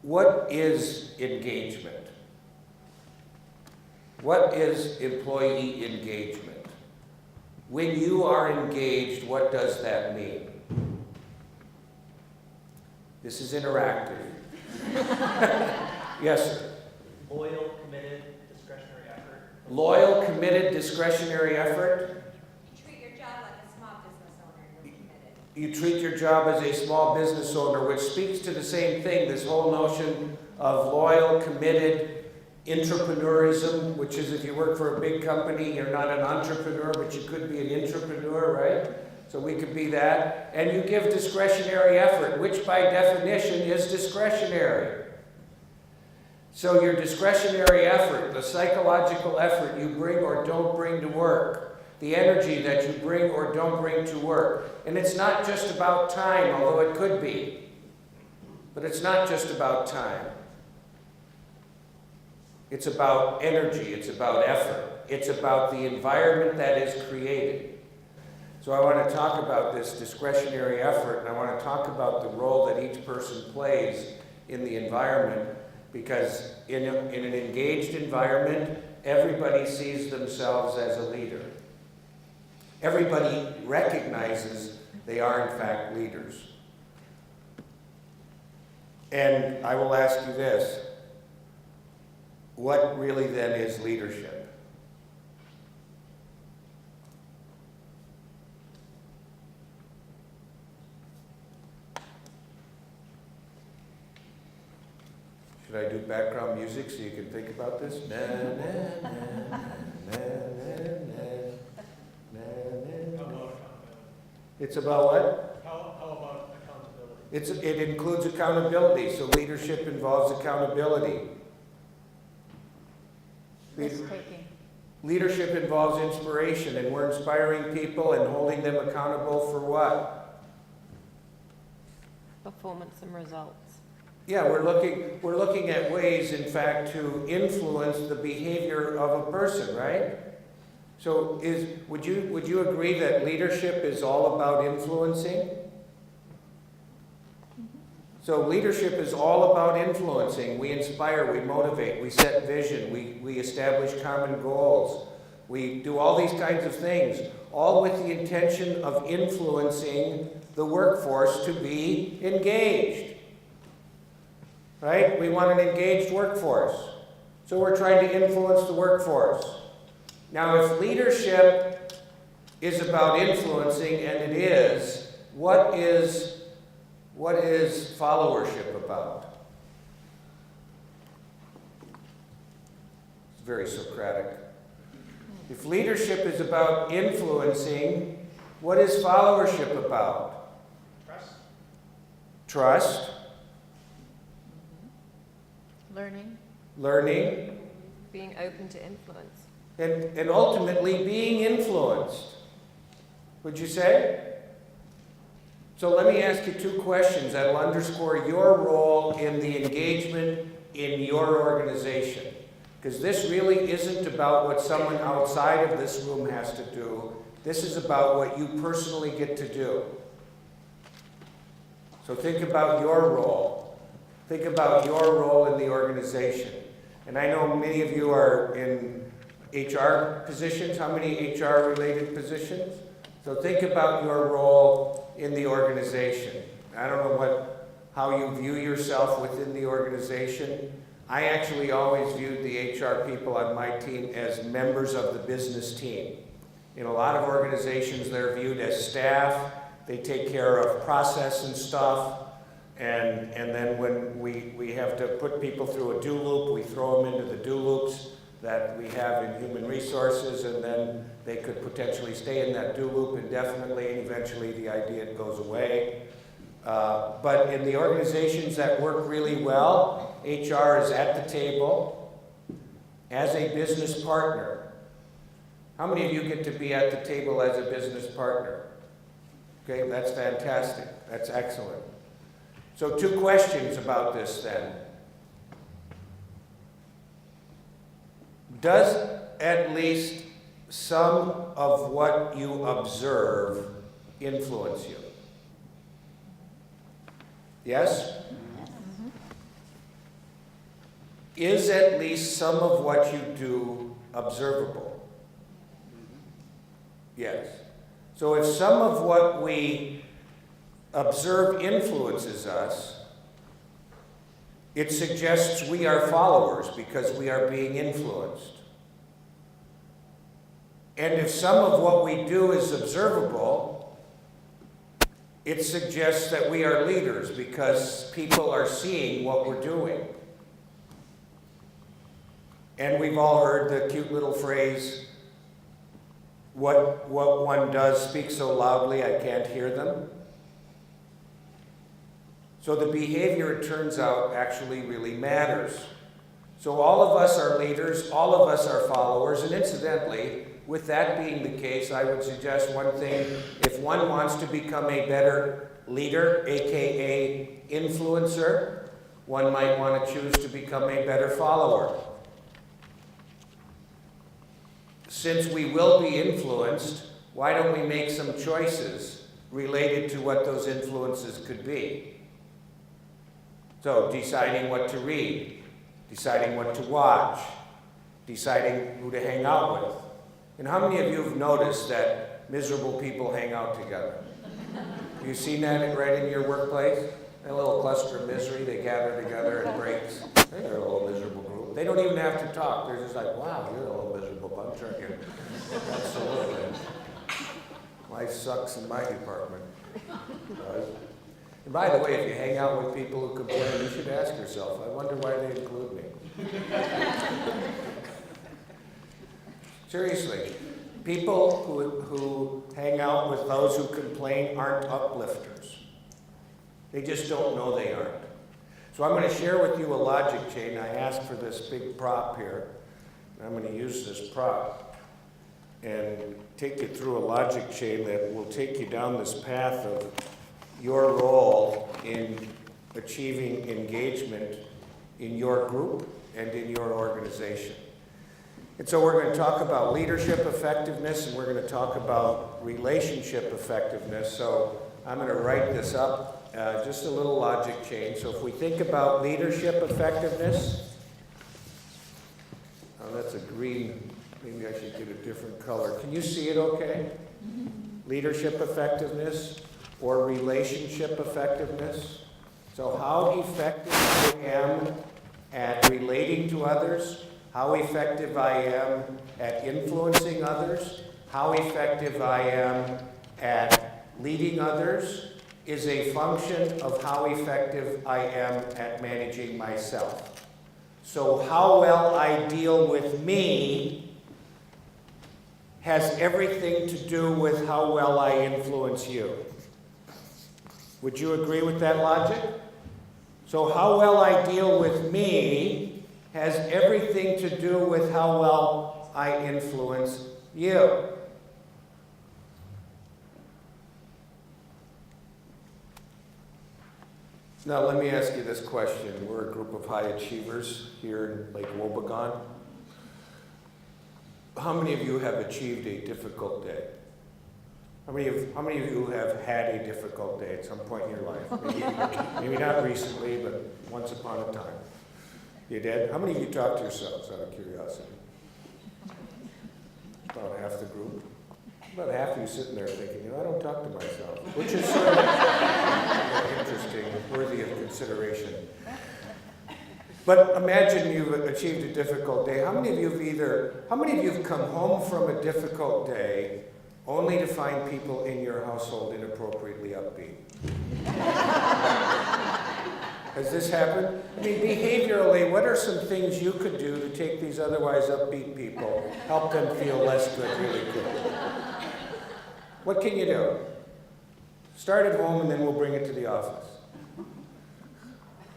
what is engagement? What is employee engagement? When you are engaged, what does that mean? This is interactive. Yes, sir. Loyal, committed, discretionary effort. Loyal, committed, discretionary effort. You treat your job like a small business owner and you're committed. You treat your job as a small business owner, which speaks to the same thing, this whole notion of loyal, committed, entrepreneurism, which is if you work for a big company, you're not an entrepreneur, but you could be an intrapreneur, right? So we could be that. And you give discretionary effort, which by definition is discretionary. So your discretionary effort, the psychological effort you bring or don't bring to work, the energy that you bring or don't bring to work. And it's not just about time, although it could be. But it's not just about time. It's about energy, it's about effort. It's about the environment that is created. So I want to talk about this discretionary effort, and I want to talk about the role that each person plays in the environment, because in an engaged environment, everybody sees themselves as a leader. Everybody recognizes they are in fact leaders. And I will ask you this. What really then is leadership? Should I do background music so you can think about this? Na, na, na, na, na, na, na, na. It's about what? How about accountability? It includes accountability, so leadership involves accountability. Risk-taking. Leadership involves inspiration, and we're inspiring people and holding them accountable for what? Performance and results. Yeah, we're looking at ways, in fact, to influence the behavior of a person, right? So would you agree that leadership is all about influencing? So leadership is all about influencing. We inspire, we motivate, we set vision, we establish common goals. We do all these kinds of things, all with the intention of influencing the workforce to be engaged. Right? We want an engaged workforce. So we're trying to influence the workforce. Now, if leadership is about influencing, and it is, what is followership about? It's very Socratic. If leadership is about influencing, what is followership about? Trust. Trust. Learning. Being open to influence. And ultimately being influenced. Would you say? So let me ask you two questions that'll underscore your role in the engagement in your organization. Because this really isn't about what someone outside of this room has to do. This is about what you personally get to do. So think about your role. Think about your role in the organization. And I know many of you are in HR positions. How many HR-related positions? So think about your role in the organization. I don't know how you view yourself within the organization. I actually always viewed the HR people on my team as members of the business team. In a lot of organizations, they're viewed as staff. They take care of process and stuff. And then when we have to put people through a do loop, we throw them into the do loops that we have in human resources, and then they could potentially stay in that do loop indefinitely, and eventually the idea goes away. But in the organizations that work really well, HR is at the table as a business partner. How many of you get to be at the table as a business partner? Okay, that's fantastic. That's excellent. So two questions about this then. Does at least some of what you observe influence you? Yes? is at least some of what you do observable? Yes. So if some of what we observe influences us, it suggests we are followers because we are being influenced. And if some of what we do is observable, it suggests that we are leaders because people are seeing what we're doing. And we've all heard the cute little phrase, what one does speaks so loudly I can't hear them. So the behavior, it turns out, actually really matters. So all of us are leaders, all of us are followers, and incidentally, with that being the case, I would suggest one thing. If one wants to become a better leader, aka influencer, one might want to choose to become a better follower. Since we will be influenced, why don't we make some choices related to what those influences could be? So deciding what to read, deciding what to watch, deciding who to hang out with. And how many of you have noticed that miserable people hang out together? Have you seen that right in your workplace? A little cluster of misery, they gather together at breaks. They're a little miserable group. They don't even have to talk. They're just like, wow, you're a little miserable bunch, aren't you? Absolutely. Life sucks in my department. And by the way, if you hang out with people who complain, you should ask yourself, I wonder why they include me. Seriously, people who hang out with those who complain aren't uplifters. They just don't know they aren't. So I'm going to share with you a logic chain. I asked for this big prop here. I'm going to use this prop and take you through a logic chain that will take you down this path of your role in achieving engagement in your group and in your organization. And so we're going to talk about leadership effectiveness, and we're going to talk about relationship effectiveness. So I'm going to write this up, just a little logic chain. So if we think about leadership effectiveness, oh, that's a green, maybe I should get a different color. Can you see it okay? Leadership effectiveness or relationship effectiveness. So how effective I am at relating to others, how effective I am at influencing others, how effective I am at leading others is a function of how effective I am at managing myself. So how well I deal with me has everything to do with how well I influence you. Would you agree with that logic? So how well I deal with me has everything to do with how well I influence you. Now let me ask you this question. We're a group of high achievers here in Lake Wobegon. How many of you have achieved a difficult day? How many of you have had a difficult day at some point in your life? Maybe not recently, but once upon a time. You did? How many of you talk to yourselves out of curiosity? About half the group. About half of you sitting there thinking, I don't talk to myself, which is sort of interesting, worthy of consideration. But imagine you've achieved a difficult day. How many of you have come home from a difficult day only to find people in your household inappropriately upbeat? Has this happened? I mean, behaviorally, what are some things you could do to take these otherwise upbeat people, help them feel less good, really good? What can you do? Start at home and then we'll bring it to the office.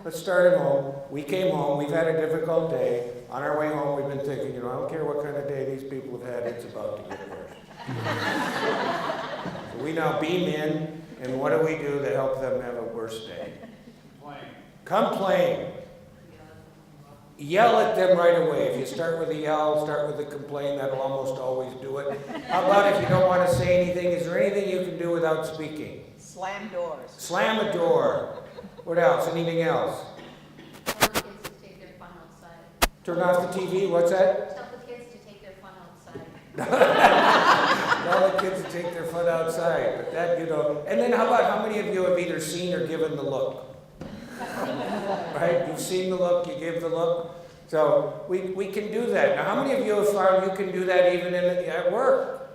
Let's start at home. We came home, we've had a difficult day. On our way home, we've been thinking, I don't care what kind of day these people have had, it's about to get worse. So we now beam in, and what do we do to help them have a worse day? Complain. Yell at them right away. If you start with a yell, start with a complain, that'll almost always do it. How about if you don't want to say anything, is there anything you can do without speaking? Slam doors. Slam a door. What else? Anything else? Tell the kids to take their fun outside. Turn off the TV, what's that? Tell the kids to take their fun outside. All the kids take their fun outside, but that, and then how about how many of you have either seen or given the look? Right? You've seen the look, you give the look. So we can do that. Now, how many of you have found you can do that even at work?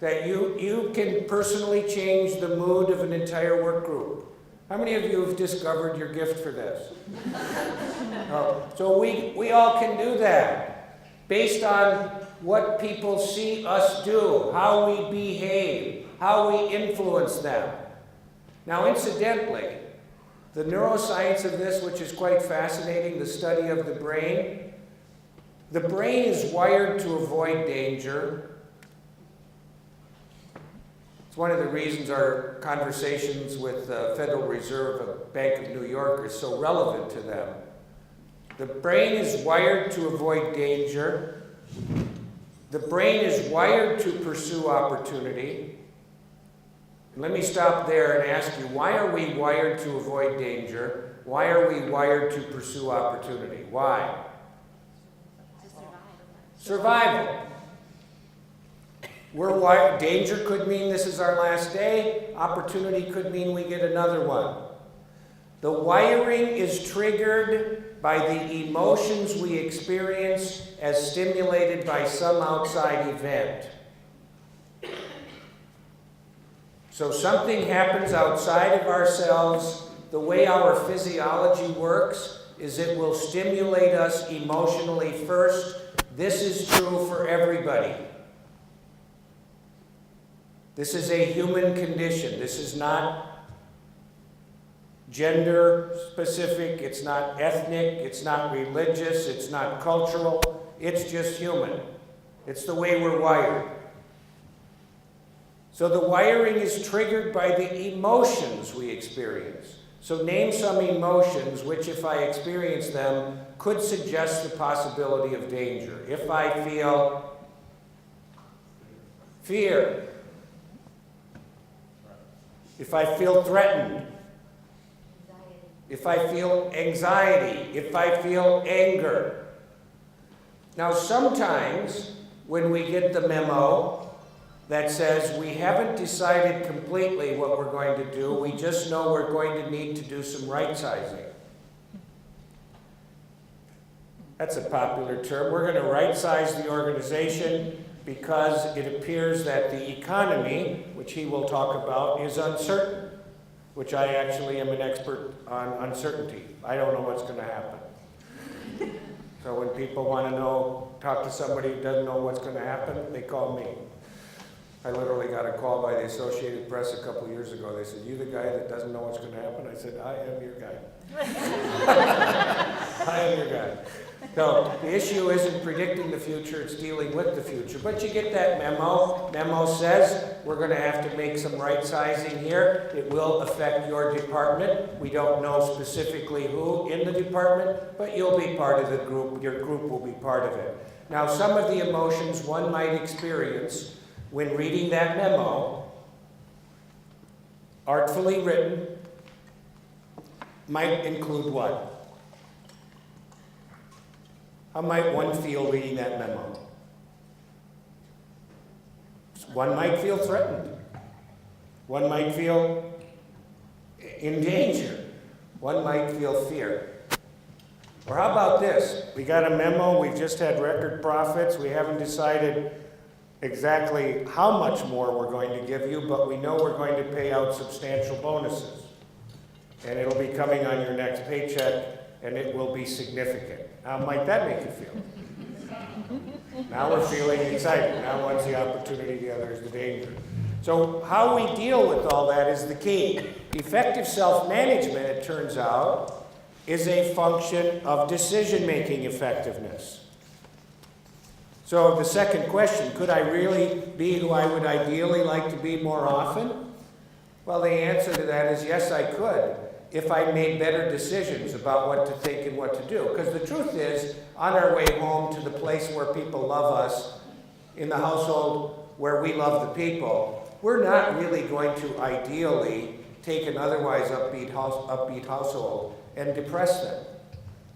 That you can personally change the mood of an entire work group. How many of you have discovered your gift for this? So we all can do that based on what people see us do, how we behave, how we influence them. Now, incidentally, the neuroscience of this, which is quite fascinating, the study of the brain is wired to avoid danger. It's one of the reasons our conversations with the Federal Reserve of Bank of New York are so relevant to them. The brain is wired to avoid danger. The brain is wired to pursue opportunity. Let me stop there and ask you, why are we wired to avoid danger? Why are we wired to pursue opportunity? Why? Survival. We're wired. Danger could mean this is our last day. Opportunity could mean we get another one. The wiring is triggered by the emotions we experience as stimulated by some outside event. So something happens outside of ourselves. The way our physiology works is it will stimulate us emotionally first. This is true for everybody. This is a human condition. This is not gender specific, it's not ethnic, it's not religious, it's not cultural, it's just human. It's the way we're wired. So the wiring is triggered by the emotions we experience. So name some emotions which, if I experience them, could suggest the possibility of danger. If I feel fear, if I feel threatened, if I feel anxiety, if I feel anger. Now sometimes when we get the memo that says we haven't decided completely what we're going to do, we just know we're going to need to do some right-sizing. That's a popular term. We're going to right-size the organization because it appears that the economy, which he will talk about, is uncertain, which I actually am an expert on uncertainty. I don't know what's going to happen. So when people want to talk to somebody who doesn't know what's going to happen, they call me. I literally got a call by the Associated Press a couple years ago. They said, "You the guy that doesn't know what's going to happen?" I said, "I am your guy." I am your guy. So the issue isn't predicting the future, it's dealing with the future. But you get that memo. Memo says we're going to have to make some right sizing here. It will affect your department. We don't know specifically who in the department, but you'll be part of the group. Your group will be part of it. Now, some of the emotions one might experience when reading that memo, artfully written, might include what? How might one feel reading that memo? One might feel threatened. One might feel in danger. One might feel fear. Or how about this? We got a memo, we've just had record profits, we haven't decided exactly how much more we're going to give you, but we know we're going to pay out substantial bonuses. And it'll be coming on your next paycheck, and it will be significant. How might that make you feel? Now we're feeling excited. Now one's the opportunity, the other is the danger. So how we deal with all that is the key. Effective self-management, it turns out, is a function of decision-making effectiveness. So the second question, could I really be who I would ideally like to be more often? Well, the answer to that is yes, I could, if I made better decisions about what to think and what to do. Because the truth is, on our way home to the place where people love us, in the household where we love the people, we're not really going to ideally take an otherwise upbeat household and depress them.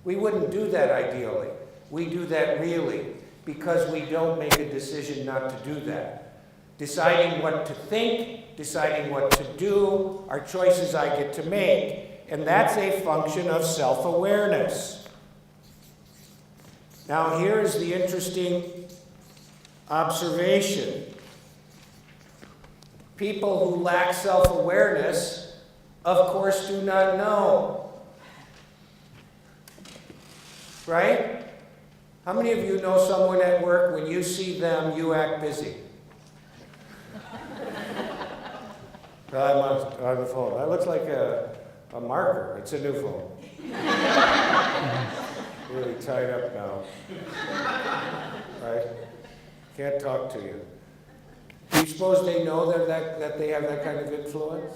We wouldn't do that ideally. We do that really because we don't make a decision not to do that. Deciding what to think, deciding what to do, are choices I get to make. And that's a function of self-awareness. Now, here is the interesting observation. People who lack self-awareness, of course, do not know. Right? How many of you know someone at work, when you see them, you act busy? I'm on the phone. That looks like a marker. It's a new phone. Really tied up now. Right? Can't talk to you. Do you suppose they know that they have that kind of influence?